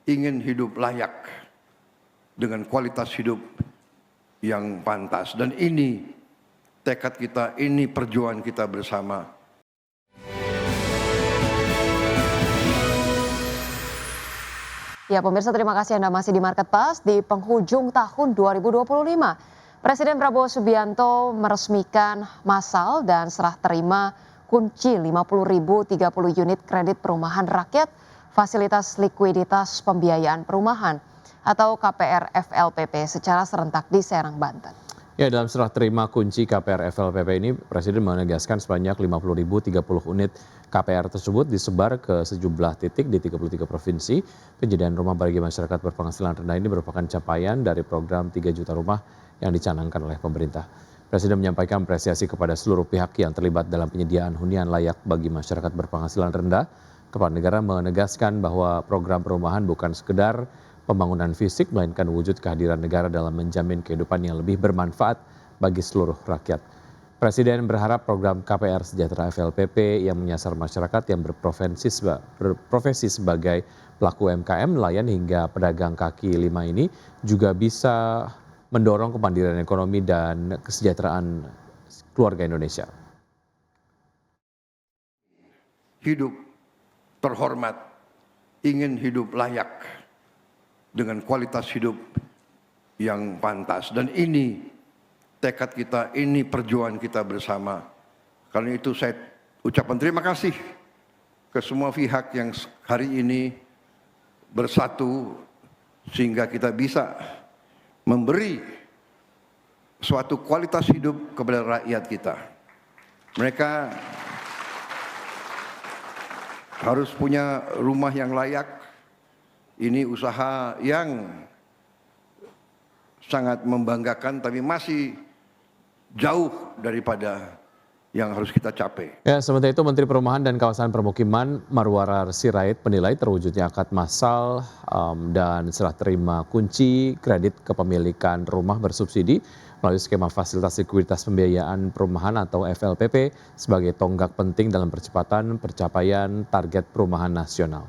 ingin hidup layak dengan kualitas hidup yang pantas. Dan ini tekad kita, ini perjuangan kita bersama. Ya pemirsa, terima kasih Anda masih di Market Pas. Di penghujung tahun 2025, Presiden Prabowo Subianto meresmikan massal dan serah terima kunci 50.030 unit kredit perumahan rakyat fasilitas likuiditas pembiayaan perumahan atau KPR FLPP secara serentak di Serang, Banten. Ya, dalam serah terima kunci KPR FLPP ini, Presiden menegaskan sebanyak 50.030 unit KPR tersebut disebar ke sejumlah titik di 33 provinsi. Penyediaan rumah bagi masyarakat berpenghasilan rendah ini merupakan capaian dari program 3 juta rumah yang dicanangkan oleh pemerintah. Presiden menyampaikan apresiasi kepada seluruh pihak yang terlibat dalam penyediaan hunian layak bagi masyarakat berpenghasilan rendah. Kepala negara menegaskan bahwa program perumahan bukan sekedar pembangunan fisik, melainkan wujud kehadiran negara dalam menjamin kehidupan yang lebih bermanfaat bagi seluruh rakyat. Presiden berharap program KPR Sejahtera FLPP yang menyasar masyarakat yang berprofesi sebagai pelaku UMKM, nelayan hingga pedagang kaki lima ini juga bisa mendorong kemandirian ekonomi dan kesejahteraan keluarga Indonesia. Hidup terhormat, ingin hidup layak dengan kualitas hidup yang pantas. Dan ini tekad kita, ini perjuangan kita bersama. Karena itu saya ucapkan terima kasih ke semua pihak yang hari ini bersatu sehingga kita bisa memberi suatu kualitas hidup kepada rakyat kita. Mereka harus punya rumah yang layak. Ini usaha yang sangat membanggakan, tapi masih jauh daripada yang harus kita capai. Ya, sementara itu Menteri Perumahan dan Kawasan Permukiman Marwarar Sirait menilai terwujudnya akad massal dan serah terima kunci kredit kepemilikan rumah bersubsidi melalui skema fasilitas likuiditas pembiayaan perumahan atau FLPP sebagai tonggak penting dalam percepatan pencapaian target perumahan nasional.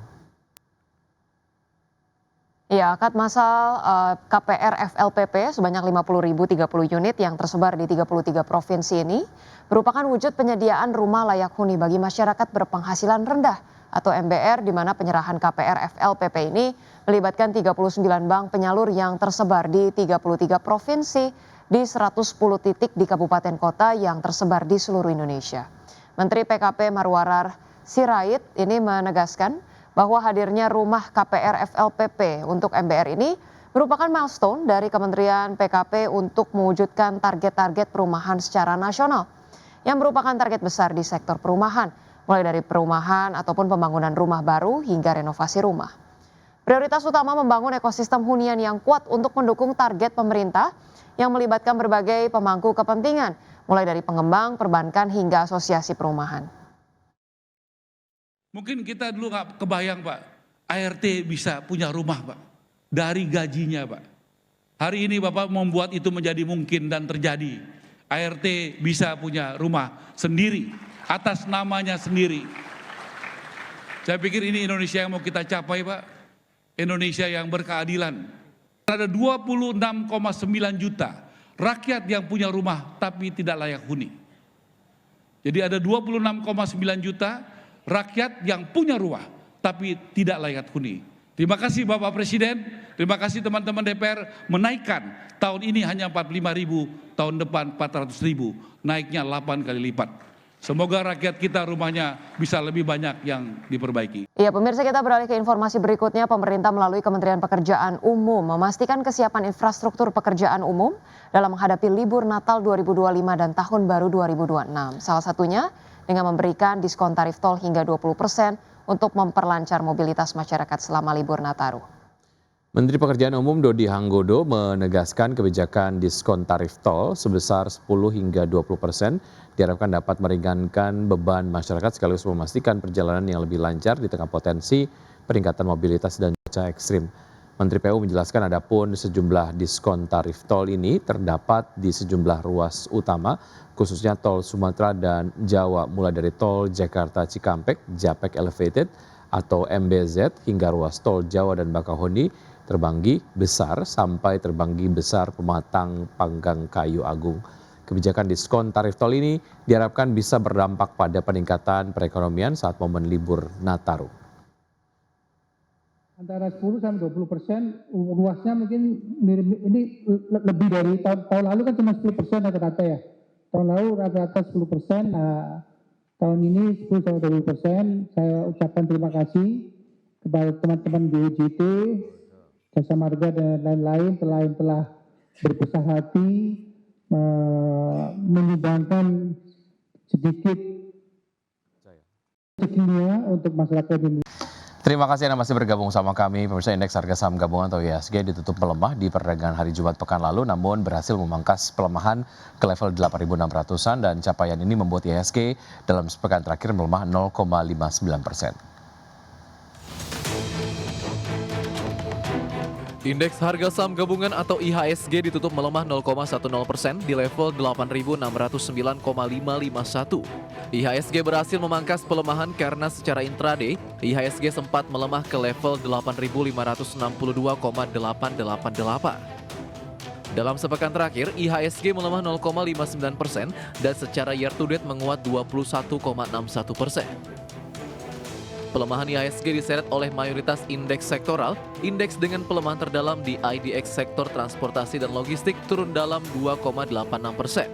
Ya, akad massal KPR FLPP sebanyak 50.030 unit yang tersebar di 33 provinsi ini merupakan wujud penyediaan rumah layak huni bagi masyarakat berpenghasilan rendah atau MBR, di mana penyerahan KPR FLPP ini melibatkan 39 bank penyalur yang tersebar di 33 provinsi di 110 titik di kabupaten kota yang tersebar di seluruh Indonesia. Menteri PKP Marwarar Sirait ini menegaskan bahwa hadirnya rumah KPR FLPP untuk MBR ini merupakan milestone dari Kementerian PKP untuk mewujudkan target-target perumahan secara nasional yang merupakan target besar di sektor perumahan, mulai dari perumahan ataupun pembangunan rumah baru hingga renovasi rumah. Prioritas utama membangun ekosistem hunian yang kuat untuk mendukung target pemerintah yang melibatkan berbagai pemangku kepentingan, mulai dari pengembang, perbankan hingga asosiasi perumahan. Mungkin kita dulu nggak kebayang Pak, ART bisa punya rumah Pak, dari gajinya Pak. Hari ini Bapak membuat itu menjadi mungkin dan terjadi. ART bisa punya rumah sendiri, atas namanya sendiri. Saya pikir ini Indonesia yang mau kita capai Pak, Indonesia yang berkeadilan. Ada 26,9 juta rakyat yang punya rumah tapi tidak layak huni. Jadi ada 26,9 juta rakyat yang punya rumah tapi tidak layak huni. Terima kasih Bapak Presiden, terima kasih teman-teman DPR menaikkan tahun ini hanya 45.000, tahun depan 400.000, naiknya 8 kali lipat. Semoga rakyat kita rumahnya bisa lebih banyak yang diperbaiki. Ya pemirsa, kita beralih ke informasi berikutnya. Pemerintah melalui Kementerian Pekerjaan Umum memastikan kesiapan infrastruktur pekerjaan umum dalam menghadapi libur Natal 2025 dan Tahun Baru 2026. Salah satunya dengan memberikan diskon tarif tol hingga 20% untuk memperlancar mobilitas masyarakat selama libur Nataru. Menteri Pekerjaan Umum Dodi Hanggodo menegaskan kebijakan diskon tarif tol sebesar 10 hingga 20% diharapkan dapat meringankan beban masyarakat sekaligus memastikan perjalanan yang lebih lancar di tengah potensi peningkatan mobilitas dan cuaca ekstrim. Menteri PU menjelaskan adapun sejumlah diskon tarif tol ini terdapat di sejumlah ruas utama, khususnya tol Sumatera dan Jawa, mulai dari tol Jakarta Cikampek, Japek Elevated, atau MBZ hingga ruas tol Jawa dan Bakahuni, Terbanggi Besar sampai Terbanggi Besar Pematang Panggang Kayu Agung. Kebijakan diskon tarif tol ini diharapkan bisa berdampak pada peningkatan perekonomian saat momen libur Nataru. Antara 10 sampai 20%, luasnya mungkin ini lebih dari tahun lalu kan cuma 10% rata-rata ya. Tahun lalu rata-rata 10%, nah tahun ini 10 sampai 20%. Saya ucapkan terima kasih kepada teman-teman di UJT, Jasa Marga dan lain-lain telah berbesar hati menyumbangkan sedikit rezekinya untuk masyarakat Indonesia. Terima kasih Anda masih bergabung sama kami. Pemirsa, indeks harga saham gabungan atau IHSG ditutup melemah di perdagangan hari Jumat pekan lalu, namun berhasil memangkas pelemahan ke level 8.600-an dan capaian ini membuat IHSG dalam sepekan terakhir melemah 0,59%. Indeks harga saham gabungan atau IHSG ditutup melemah 0,10% di level 8.609,551. IHSG berhasil memangkas pelemahan karena secara intraday, IHSG sempat melemah ke level 8.562,888. Dalam sepekan terakhir, IHSG melemah 0,59% dan secara year to date menguat 21,61%. Pelemahan IHSG diseret oleh mayoritas indeks sektoral. Indeks dengan pelemahan terdalam di IDX sektor transportasi dan logistik turun dalam 2,86%.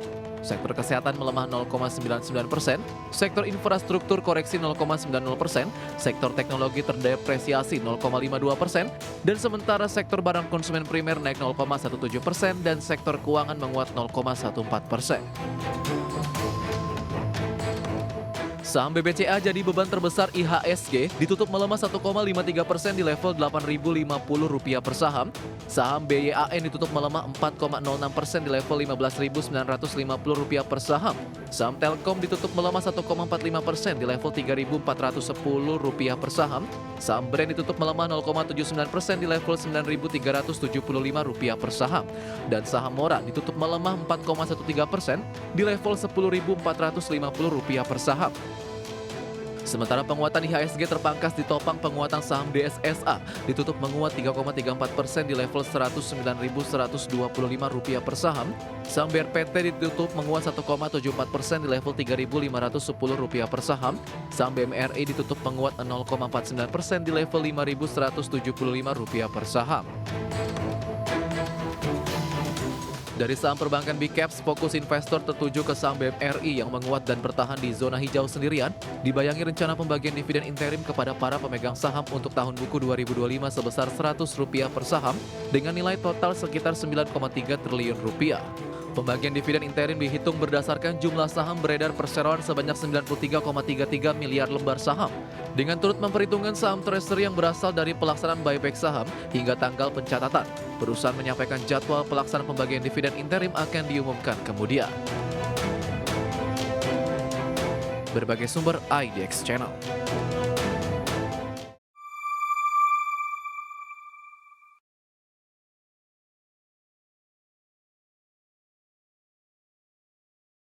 Sektor kesehatan melemah 0,99%, sektor infrastruktur koreksi 0,90%, sektor teknologi terdepresiasi 0,52%, dan sementara sektor barang konsumen primer naik 0,17% dan sektor keuangan menguat 0,14%. Saham BBCA jadi beban terbesar IHSG ditutup melemah 1,53% di level Rp8.050 per saham. Saham BYAN ditutup melemah 4,06% di level Rp15.950 per saham. Saham Telkom ditutup melemah 1,45% di level Rp3.410 per saham. Saham Brand ditutup melemah 0,79% di level Rp9.375 per saham. Dan saham Mora ditutup melemah 4,13% di level Rp10.450 per saham. Sementara penguatan IHSG terpangkas ditopang penguatan saham DSSA ditutup menguat 3,34% di level Rp109.125 per saham. Saham BRPT ditutup menguat 1,74% di level Rp3.510 per saham. Saham BMRI ditutup menguat 0,49% di level Rp5.175 per saham. Dari saham perbankan Big Caps, fokus investor tertuju ke saham BMRI yang menguat dan bertahan di zona hijau sendirian, dibayangi rencana pembagian dividen interim kepada para pemegang saham untuk tahun buku 2025 sebesar Rp100 per saham dengan nilai total sekitar Rp9,3 triliun. Pembagian dividen interim dihitung berdasarkan jumlah saham beredar perseroan sebanyak 93,33 miliar lembar saham, dengan turut memperhitungkan saham treasury yang berasal dari pelaksanaan buyback saham hingga tanggal pencatatan. Perusahaan menyampaikan jadwal pelaksanaan pembagian dividen interim akan diumumkan kemudian. Berbagai sumber IDX Channel.